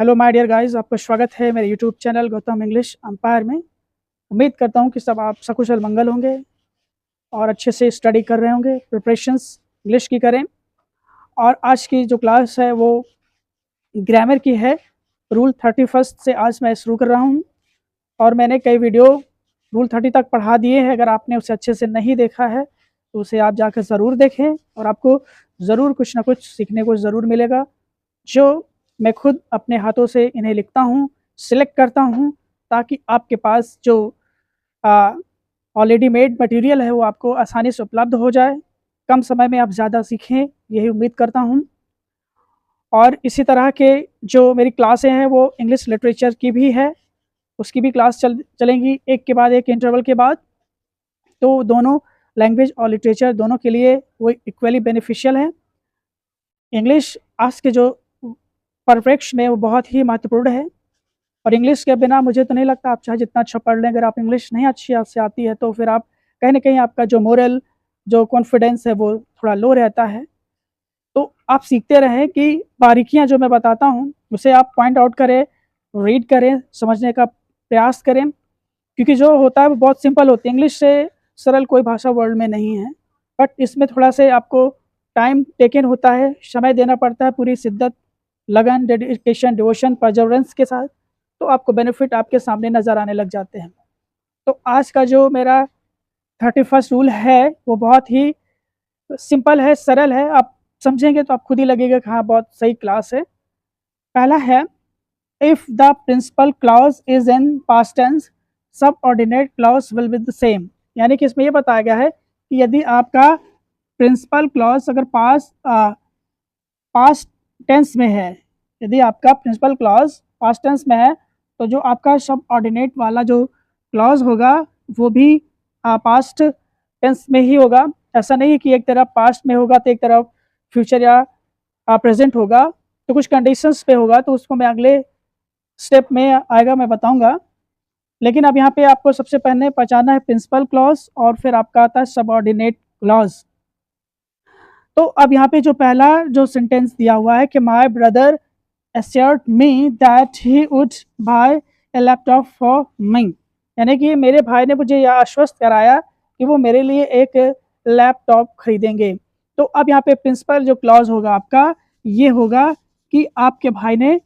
Hello my dear guys, आपका स्वागत है मेरे YouTube channel Gautam English Empire में। उम्मीद करता हूँ कि सब आप सकुशल मंगल होंगे और अच्छे से स्टडी कर रहे होंगे, प्रिपरेशंस इंग्लिश की करें। और आज की जो क्लास है वो ग्रामर की है। रूल 31 से आज मैं शुरू कर रहा हूँ और मैंने कई वीडियो रूल 30 तक पढ़ा दिए हैं। अगर आपने उसे अच्छे से नहीं देखा है तो उसे आप जाकर ज़रूर देखें और आपको ज़रूर कुछ ना कुछ सीखने को ज़रूर मिलेगा। जो मैं खुद अपने हाथों से इन्हें लिखता हूँ, सिलेक्ट करता हूँ, ताकि आपके पास जो ऑलरेडी मेड मटेरियल है वो आपको आसानी से उपलब्ध हो जाए, कम समय में आप ज़्यादा सीखें, यही उम्मीद करता हूँ। और इसी तरह के जो मेरी क्लासें हैं वो इंग्लिश लिटरेचर की भी है, उसकी भी क्लास चलेंगी एक के बाद एक इंटरवल के बाद। तो दोनों लैंग्वेज और लिटरेचर दोनों के लिए वो इक्वली बेनिफिशियल है। इंग्लिश आज के जो परिप्रेक्ष्य में वो बहुत ही महत्वपूर्ण है और इंग्लिश के बिना मुझे तो नहीं लगता आप चाहे जितना अच्छा पढ़ लें, अगर आप इंग्लिश नहीं अच्छी आपसे आती है तो फिर आप कहीं ना कहीं आपका जो मोरल जो कॉन्फिडेंस है वो थोड़ा लो रहता है। तो आप सीखते रहें कि बारीकियां जो मैं बताता हूँ उसे आप पॉइंट आउट करें, रीड करें, समझने का प्रयास करें, क्योंकि जो होता है वो बहुत सिंपल होती है। इंग्लिश से सरल कोई भाषा वर्ल्ड में नहीं है, बट इसमें थोड़ा से आपको टाइम टेकन होता है, समय देना पड़ता है पूरी शिद्दत, लगन, डेडिकेशन, डिवोशन, परजवरेंस के साथ, तो आपको बेनिफिट आपके सामने नज़र आने लग जाते हैं। तो आज का जो मेरा 31 रूल है वो बहुत ही सिंपल है, सरल है। आप समझेंगे तो आप खुद ही लगेगा कि हाँ बहुत सही क्लास है। पहला है, if the principal clause is in past tense subordinate clause will be the same. यानी कि इसमें ये बताया गया है कि यदि आपका प्रिंसिपल क्लॉज अगर पास्ट टेंस में है, यदि आपका प्रिंसिपल क्लॉज पास्ट टेंस में है तो जो आपका सब ऑर्डिनेट वाला जो क्लॉज होगा वो भी पास्ट टेंस में ही होगा। ऐसा नहीं है कि एक तरफ पास्ट में होगा तो एक तरफ फ्यूचर या प्रेजेंट होगा, तो कुछ कंडीशंस पे होगा, तो उसको मैं अगले स्टेप में आएगा मैं बताऊंगा। लेकिन अब यहाँ पे आपको सबसे पहले पहचानना है प्रिंसिपल क्लॉज और फिर आपका आता है सबऑर्डिनेट क्लॉज। तो अब यहाँ पे जो पहला जो सेंटेंस दिया हुआ है कि my brother assured me that he would buy a laptop for me, यानी कि मेरे भाई ने मुझे यह आश्वस्त कराया कि वो मेरे लिए एक लैपटॉप खरीदेंगे। तो अब यहाँ पे प्रिंसिपल जो क्लॉज होगा आपका ये होगा कि आपके भाई ने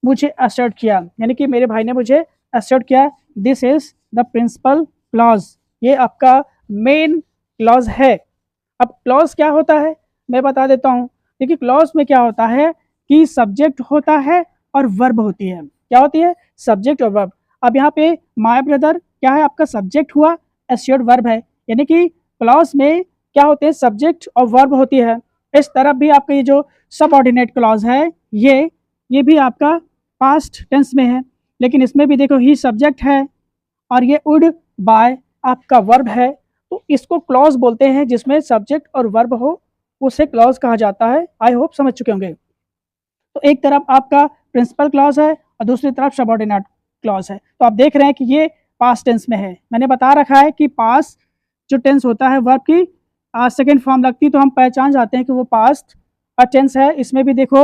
मुझे असर्ट किया, यानी कि मेरे भाई ने मुझे असर्ट किया। This is the principal clause, ये आपका मेन क्लॉज है। अब क्लॉज क्या होता है मैं बता देता हूँ। देखिए क्लॉज में क्या होता है कि सब्जेक्ट होता है और वर्ब होती है। क्या होती है? सब्जेक्ट और वर्ब। अब यहाँ पे माय ब्रदर क्या है? आपका सब्जेक्ट हुआ, एस्योर्ड वर्ब है, यानी कि क्लॉज में क्या होते हैं? सब्जेक्ट और वर्ब होती है। इस तरफ भी आपका ये जो सबऑर्डिनेट क्लॉज है ये भी आपका पास्ट टेंस में है, लेकिन इसमें भी देखो ही सब्जेक्ट है और ये वुड बाय आपका वर्ब है। तो इसको क्लॉज बोलते हैं, जिसमें सब्जेक्ट और वर्ब हो उसे क्लॉज कहा जाता है। आई होप समझ चुके होंगे। तो एक तरफ आपका प्रिंसिपल क्लॉज है और दूसरी तरफ सबऑर्डिनेट क्लॉज है। तो आप देख रहे हैं कि ये पास्ट टेंस में है। मैंने बता रखा है कि पास्ट जो टेंस होता है वर्ब की सेकेंड फॉर्म लगती तो हम पहचान जाते हैं कि वो पास्ट टेंस है। इसमें भी देखो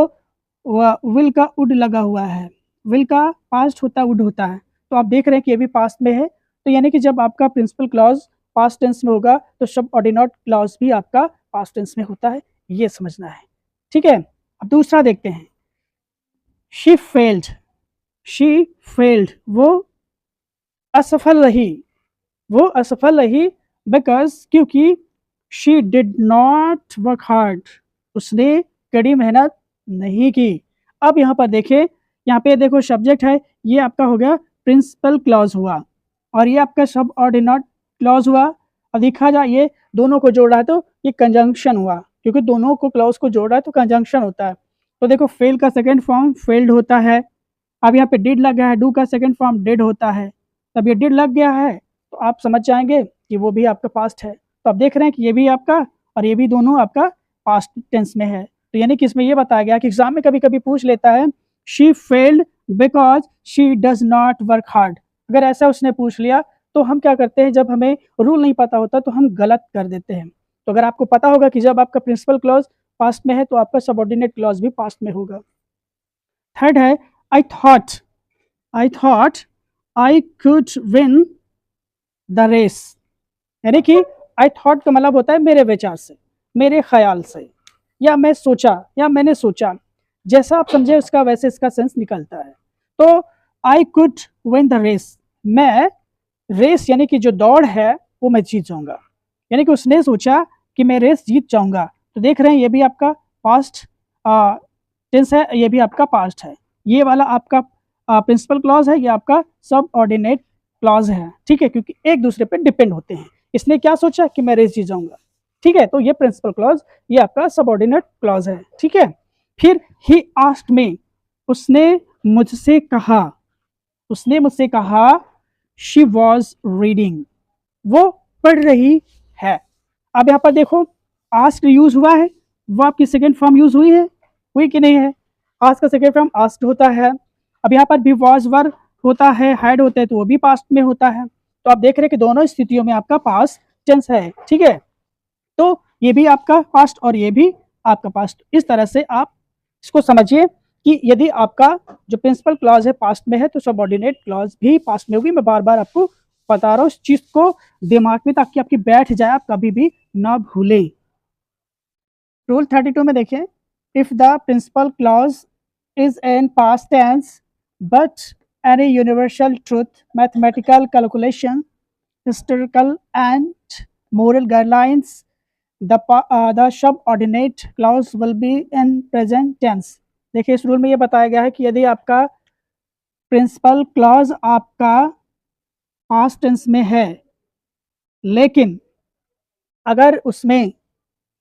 विल का उड लगा हुआ है, विल का पास्ट होता है, उड होता है, तो आप देख रहे हैं कि ये भी पास्ट में है। तो यानी कि जब आपका प्रिंसिपल क्लॉज पास्ट टेंस में होगा तो सबऑर्डिनेट क्लॉज भी आपका पास्ट टेंस में होता है, ये समझना है। ठीक है, अब दूसरा देखते हैं। शी फेल्ड, शी फेल्ड वो असफल रही, वो असफल रही बिकॉज क्योंकि she did not work hard, उसने कड़ी मेहनत नहीं की। अब यहाँ पर देखें, यहाँ पे देखो सब्जेक्ट है, ये आपका हो गया प्रिंसिपल क्लॉज हुआ और ये आपका सबऑर्डिनेट क्लॉज हुआ। और देखा जाए ये दोनों को जोड़ रहा है तो ये कंजंक्शन हुआ, क्योंकि दोनों को क्लॉज को जोड़ रहा है तो कंजंक्शन होता है। तो देखो फेल का सेकेंड फॉर्म फेल्ड होता है। अब यहाँ पे डिड लग गया है, डू का सेकेंड फॉर्म डिड होता है। तब ये डिड लग गया है तो आप समझ जाएंगे कि वो भी आपका पास्ट है। तो आप देख रहे हैं कि ये भी आपका और ये भी दोनों आपका पास्ट टेंस में है। तो यानी कि इसमें ये बताया गया कि एग्जाम में कभी कभी पूछ लेता है she failed because she does not work hard. अगर ऐसा उसने पूछ लिया तो हम क्या करते हैं, जब हमें रूल नहीं पता होता तो हम गलत कर देते हैं। तो अगर आपको पता होगा कि जब आपका प्रिंसिपल क्लॉज पास्ट में है तो आपका सबऑर्डिनेट क्लॉज भी पास्ट में होगा। थर्ड है, I thought I could win the race, यानी कि आई थॉट का मतलब होता है मेरे विचार से, मेरे ख्याल से, या मैं सोचा, या मैंने सोचा, जैसा आप समझे उसका वैसे इसका सेंस निकलता है। तो I could win the race, मैं रेस यानी कि जो दौड़ है वो मैं जीत जाऊंगा, यानी कि उसने सोचा कि मैं रेस जीत जाऊंगा। तो देख रहे हैं ये भी आपका पास्ट टेंस है, ये भी आपका पास्ट है। ये वाला आपका प्रिंसिपल क्लॉज है, ये आपका सब ऑर्डिनेट क्लॉज है, ठीक है, क्योंकि एक दूसरे पे डिपेंड होते हैं। इसने क्या सोचा कि मैं रेस जीत जाऊंगा, ठीक है, तो ये प्रिंसिपल क्लॉज, ये आपका सबऑर्डिनेट क्लॉज है, ठीक है। फिर ही आस्क्ड मी, उसने मुझसे कहा, उसने मुझसे कहा, शी वॉज रीडिंग, वो पढ़ रही है। अब यहाँ पर देखो आस्क्ड यूज हुआ है, वो आपकी सेकेंड फॉर्म यूज हुई है, हुई कि नहीं है? आस्क का सेकेंड फॉर्म आस्क्ड होता है। अब यहाँ पर भी वॉज वर होता है, हैड होता है, तो वो भी पास्ट में होता है। तो आप देख रहे हैं कि दोनों स्थितियों में आपका पास्ट टेंस है, ठीक है। तो ये भी आपका पास्ट और ये भी आपका पास्ट। इस तरह से आप इसको समझिए कि यदि आपका जो प्रिंसिपल क्लॉज है पास्ट में है तो सबऑर्डिनेट क्लॉज भी पास्ट में होगी। मैं बार बार आपको बता रहा हूँ इस चीज को दिमाग में, ताकि आपकी बैठ जाए, आप कभी भी ना भूलें। रूल 32 में देखें, if the principal clause is an past tense but any universal truth, mathematical calculation, historical and moral guidelines, the subordinate clause will be in present tense। देखिए इस रूल में ये बताया गया है कि यदि आपका प्रिंसिपल क्लॉज आपका पास्ट टेंस में है, लेकिन अगर उसमें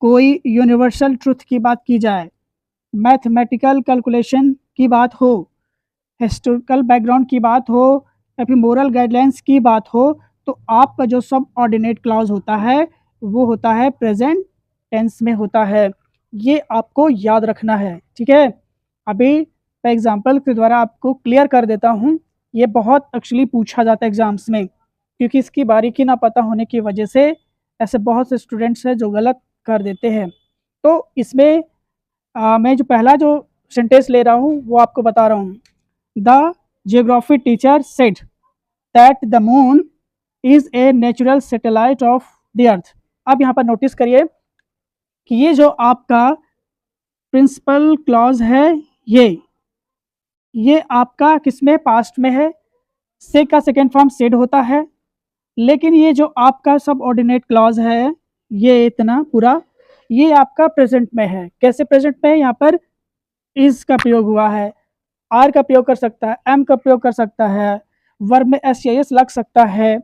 कोई यूनिवर्सल ट्रुथ की बात की जाए, मैथमेटिकल कैलकुलेशन की बात हो, हिस्टोरिकल बैकग्राउंड की बात हो, या फिर मोरल गाइडलाइंस की बात हो, तो आपका जो सब ऑर्डिनेट क्लॉज होता है वो होता है प्रेजेंट टेंस में होता है। ये आपको याद रखना है, ठीक है। अभी मैं एग्जांपल के द्वारा आपको क्लियर कर देता हूँ। ये बहुत एक्चुअली पूछा जाता है एग्जाम्स में, क्योंकि इसकी बारीकी ना पता होने की वजह से ऐसे बहुत से स्टूडेंट्स हैं जो गलत कर देते हैं। तो इसमें मैं जो पहला जो सेंटेंस ले रहा हूँ वो आपको बता रहा हूँ। The geography teacher said that the moon is a natural satellite of the अर्थ। अब यहाँ पर नोटिस करिए कि ये जो आपका प्रिंसिपल क्लॉज है ये आपका किसमें पास्ट में है, से का सेकेंड फॉर्म सेड होता है। लेकिन ये जो आपका सब ऑर्डिनेट क्लॉज है ये इतना पूरा ये आपका प्रेजेंट में है। कैसे प्रेजेंट में है? यहाँ पर इज का प्रयोग हुआ है, आर का प्रयोग कर सकता है, एम का प्रयोग कर सकता है, वर्ब में एस या एस लग सकता है,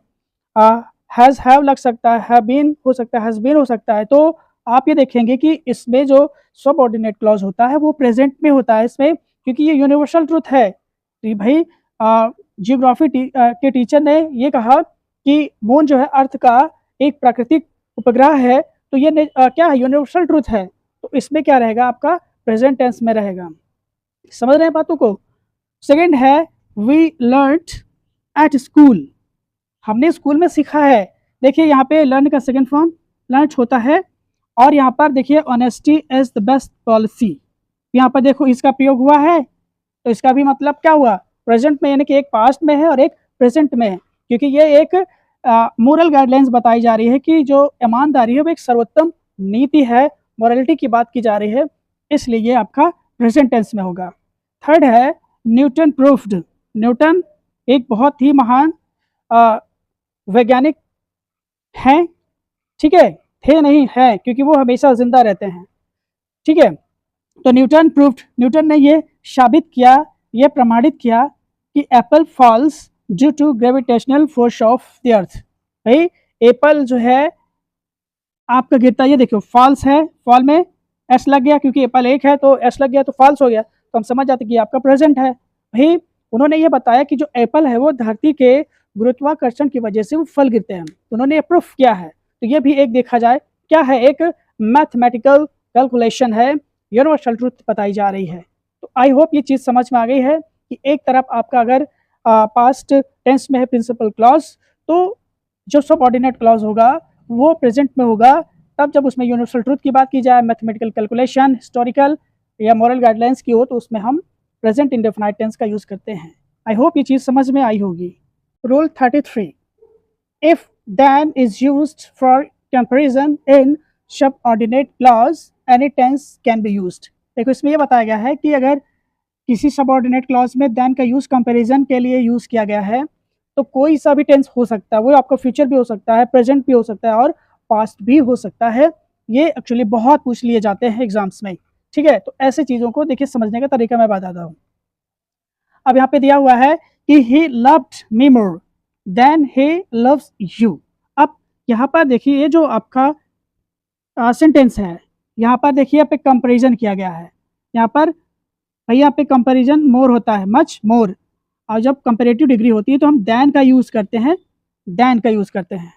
हैज हैव लग सकता है, हैव बीन हो सकता है, हैज बीन हो सकता है। तो आप ये देखेंगे कि इसमें जो सब ऑर्डिनेट क्लॉज होता है वो प्रेजेंट में होता है इसमें, क्योंकि ये यूनिवर्सल ट्रूथ है कि भाई जियोग्राफी के टीचर ने ये कहा कि मून जो है अर्थ का एक प्राकृतिक उपग्रह है, तो ये क्या है, यूनिवर्सल ट्रूथ है। तो इसमें क्या रहेगा, आपका प्रेजेंट टेंस में रहेगा। समझ रहे हैं बातों को? सेकंड है वी लर्नड एट स्कूल, हमने स्कूल में सीखा है। देखिए यहाँ पे लर्न का सेकंड फॉर्म लर्न होता है, और यहाँ पर देखिए honesty is the best policy, यहाँ पर देखो इसका प्रयोग हुआ है, तो इसका भी मतलब क्या हुआ, प्रेजेंट में, यानी कि एक पास्ट में है और एक प्रेजेंट में है, क्योंकि ये एक मोरल गाइडलाइंस बताई जा रही है कि जो ईमानदारी है वो एक सर्वोत्तम नीति है, मॉरलिटी की बात की जा रही है, इसलिए ये आपका प्रेजेंट टेंस में होगा। थर्ड है न्यूटन प्रूफ्ड, न्यूटन एक बहुत ही महान वैज्ञानिक हैं, ठीक है, थे नहीं हैं, क्योंकि वो हमेशा जिंदा रहते हैं, ठीक है। तो न्यूटन प्रूफ्ड, न्यूटन ने ये साबित किया, ये प्रमाणित किया कि apple falls due to gravitational force of the earth. भाई एप्पल जो है आपका गिरता, ये देखो फॉल्स है, फॉल में एस लग गया, क्योंकि एप्पल एक है तो एस लग गया तो फॉल्स हो गया, तो हम समझ जाते कि आपका प्रेजेंट है। भाई उन्होंने ये बताया कि जो एप्पल है वो धरती के गुरुत्वाकर्षण की वजह से वो फल गिरते हैं, तो उन्होंने ये प्रूफ किया है। तो ये भी एक देखा जाए क्या है, एक मैथमेटिकल कैलकुलेशन है, यूनिवर्सल ट्रूथ बताई जा रही है। तो आई होप ये चीज़ समझ में आ गई है कि एक तरफ आपका अगर पास्ट टेंस में है प्रिंसिपल क्लॉज, तो जो सबऑर्डिनेट क्लॉज होगा वो प्रेजेंट में होगा, तब जब उसमें यूनिवर्सल ट्रूथ की बात की जाए, मैथमेटिकल कैलकुलेशन, हिस्टोरिकल या मॉरल गाइडलाइंस की हो, तो उसमें हम प्रेजेंट इंडेफिनाइट टेंस का यूज़ करते हैं। आई होप ये चीज़ समझ में आई होगी। Rule 33, if than is used for comparison in subordinate clause any tense can be used. देखो इसमें ये बताया गया है कि अगर किसी सबऑर्डिनेट क्लॉज में देन का यूज़ कंपैरिजन के लिए यूज़ किया गया है तो कोई सा भी टेंस हो सकता है, वो आपका फ्यूचर भी हो सकता है, प्रेजेंट भी हो सकता है और पास्ट भी हो सकता है। ये एक्चुअली बहुत पूछ लिए जाते हैं एग्जाम्स में। ठीक है, तो ऐसे चीज़ों को देखिए समझने का तरीका मैं बताता हूँ। अब यहाँ पे दिया हुआ है कि he loved me more than he loves you. अब यहाँ पर देखिए ये जो आपका सेंटेंस है, यहाँ पर देखिए यहाँ पे कंपेरिजन किया गया है। यहाँ पर भाई यहाँ पे कंपेरिजन मोर होता है, मच मोर, और जब कंपेरेटिव डिग्री होती है तो हम देन का यूज़ करते हैं, देन का यूज़ करते हैं,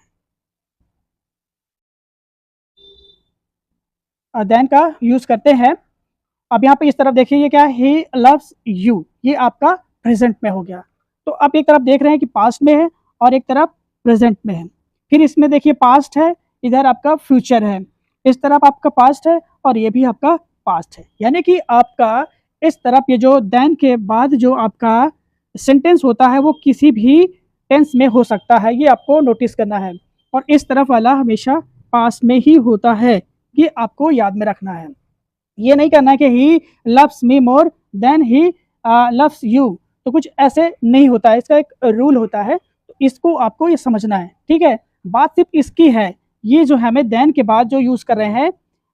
देन का यूज़ करते हैं। अब यहाँ पे इस तरफ देखिए ये क्या है, ही लव्स यू, ये आपका प्रेजेंट में हो गया। तो आप एक तरफ देख रहे हैं कि पास्ट में है और एक तरफ प्रेजेंट में है। फिर इसमें देखिए पास्ट है, इधर आपका फ्यूचर है, इस तरफ आपका पास्ट है और ये भी आपका पास्ट है। यानी कि आपका इस तरफ ये जो देन के बाद जो आपका सेंटेंस होता है वो किसी भी टेंस में हो सकता है, ये आपको नोटिस करना है। और इस तरफ वाला हमेशा पास्ट में ही होता है, ये आपको याद में रखना है। ये नहीं करना है कि he loves me more than he loves you, तो कुछ ऐसे नहीं होता है, इसका एक रूल होता है, तो इसको आपको ये समझना है। ठीक है, बात सिर्फ इसकी है, ये जो हमें देन के बाद जो यूज़ कर रहे हैं,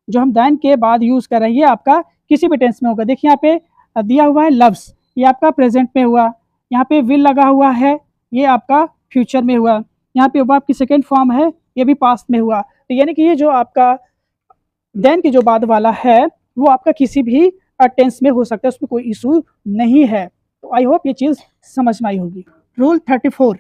जो हम देन के बाद यूज़ कर रहे हैं, ये आपका किसी भी टेंस में होगा। देखिए यहाँ पे दिया हुआ है लव्स, ये आपका प्रेजेंट में हुआ, यहाँ पे विल लगा हुआ है, ये आपका फ्यूचर में हुआ, यहाँ पे वर्ब की सेकेंड फॉर्म है, ये भी पास्ट में हुआ। तो यानी कि ये जो आपका देन के जो बाद वाला है वो आपका किसी भी टेंस में हो सकता है, उसमें कोई इशू नहीं है। तो आई होप ये चीज़ समझ में आई होगी। Rule 34,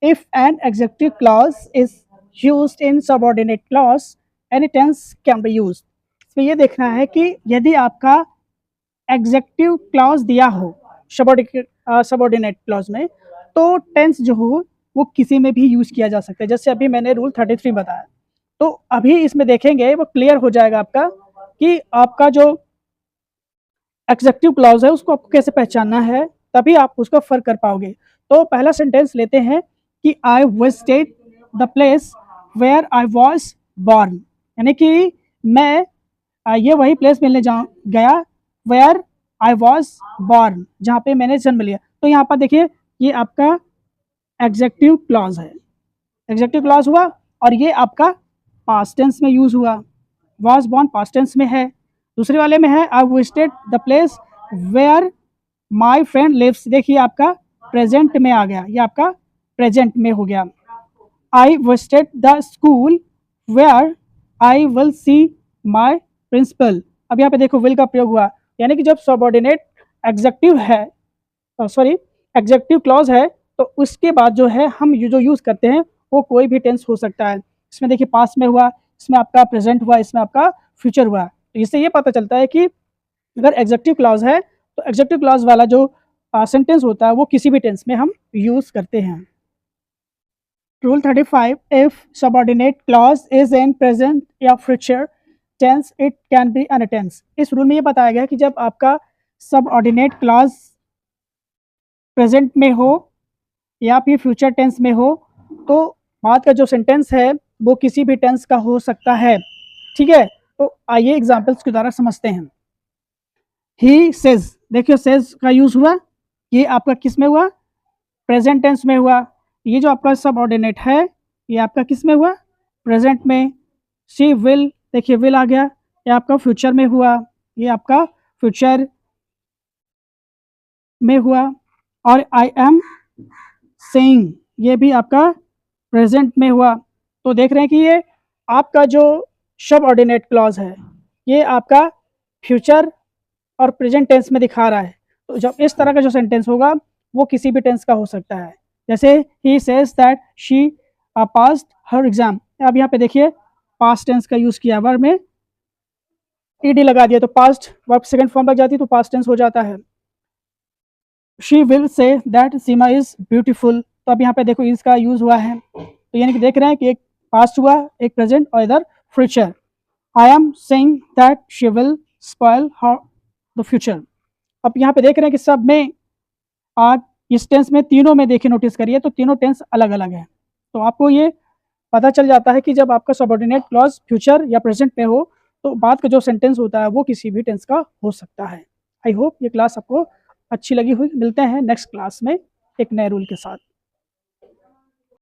if an adjective clause is used in subordinate clause any tense can be used. इसमें ये देखना है कि यदि आपका एग्जेक्टिव क्लॉज दिया हो सबऑर्डिनेट क्लॉज में, तो टेंस जो हो वो किसी में भी यूज़ किया जा सकता है। जैसे अभी मैंने रूल 33 बताया, तो अभी इसमें देखेंगे वो क्लियर हो जाएगा आपका कि आपका जो एग्जेक्टिव क्लॉज है उसको आपको कैसे पहचानना है, तभी आप उसको फर्क कर पाओगे। तो पहला सेंटेंस लेते हैं कि I visited the place where I was born, यानी कि मैं ये वही प्लेस मिलने गया वेयर आई वॉज बॉर्न, जहाँ पे मैंने जन्म लिया। तो यहाँ पर देखिए ये आपका एग्जेक्टिव क्लॉज है, एग्जेक्टिव क्लॉज हुआ और ये आपका पास्ट टेंस में यूज़ हुआ, वॉज बॉर्न पास्ट टेंस में है। दूसरे वाले में है I visited the place where my friend lives, देखिए आपका प्रेजेंट में आ गया, ये आपका प्रेजेंट में हो गया। I visited the school where I will see my principal, अब यहाँ पे देखो विल का प्रयोग हुआ, यानी कि जब सबऑर्डिनेट एग्जेक्टिव है, सॉरी एग्जेक्टिव क्लॉज है, तो उसके बाद जो है हम जो यूज़ करते हैं वो कोई भी टेंस हो सकता है। इसमें देखिए पास्ट में हुआ, इसमें आपका प्रेजेंट हुआ, इसमें आपका फ्यूचर हुआ। तो इससे ये पता चलता है कि अगर एग्जेक्टिव क्लॉज है तो एग्जेक्टिव क्लॉज वाला जो सेंटेंस होता है वो किसी भी टेंस में हम यूज़ करते हैं। Rule 35, if subordinate clause is in present या future tense it can be any tense. इस रूल में ये बताया गया कि जब आपका सबऑर्डिनेट क्लॉज प्रेजेंट में हो या फिर फ्यूचर टेंस में हो, तो बाद का जो सेंटेंस है वो किसी भी टेंस का हो सकता है। ठीक है, तो आइए एग्जाम्पल्स के द्वारा समझते हैं। ही सेज, देखिए सेज का यूज हुआ, ये आपका किस में हुआ, प्रेजेंट टेंस में हुआ। ये जो आपका सबऑर्डिनेट है ये आपका किस में हुआ, प्रेजेंट में। शी विल, देखिए विल आ गया, ये आपका फ्यूचर में हुआ, ये आपका फ्यूचर में हुआ। और आई एम सेइंग, ये भी आपका प्रेजेंट में हुआ। तो देख रहे हैं कि ये आपका जो सबऑर्डिनेट क्लॉज है ये आपका फ्यूचर और प्रेजेंट टेंस में दिखा रहा है। तो जब इस तरह का जो सेंटेंस होगा वो किसी भी टेंस का हो सकता है। जैसे he says that she passed her exam, अब यहाँ पे देखिए पास्ट टेंस का यूज़ किया, वर्ब में ईडी लगा दिया तो पास्ट वर्ब सेकंड फॉर्म लग जाती है तो पास्ट टेंस हो जाता है। She will say that Seema is beautiful, तो अब यहाँ पे देखो इसका यूज़ हुआ है, तो यानी कि देख रहे हैं कि एक पास्ट हुआ, एक प्रेजेंट और इधर future. I am saying that she will spoil her the future, अब यहाँ पे देख रहे हैं कि सब में इस टेंस में तीनों में देखिए नोटिस करिए तो तीनों टेंस अलग अलग है। तो आपको ये पता चल जाता है कि जब आपका सबऑर्डिनेट क्लॉज फ्यूचर या प्रेजेंट में हो तो बाद का जो सेंटेंस होता है वो किसी भी टेंस का हो सकता है। आई होप ये क्लास आपको अच्छी लगी हुई। मिलते हैं नेक्स्ट क्लास में एक नए रूल के साथ।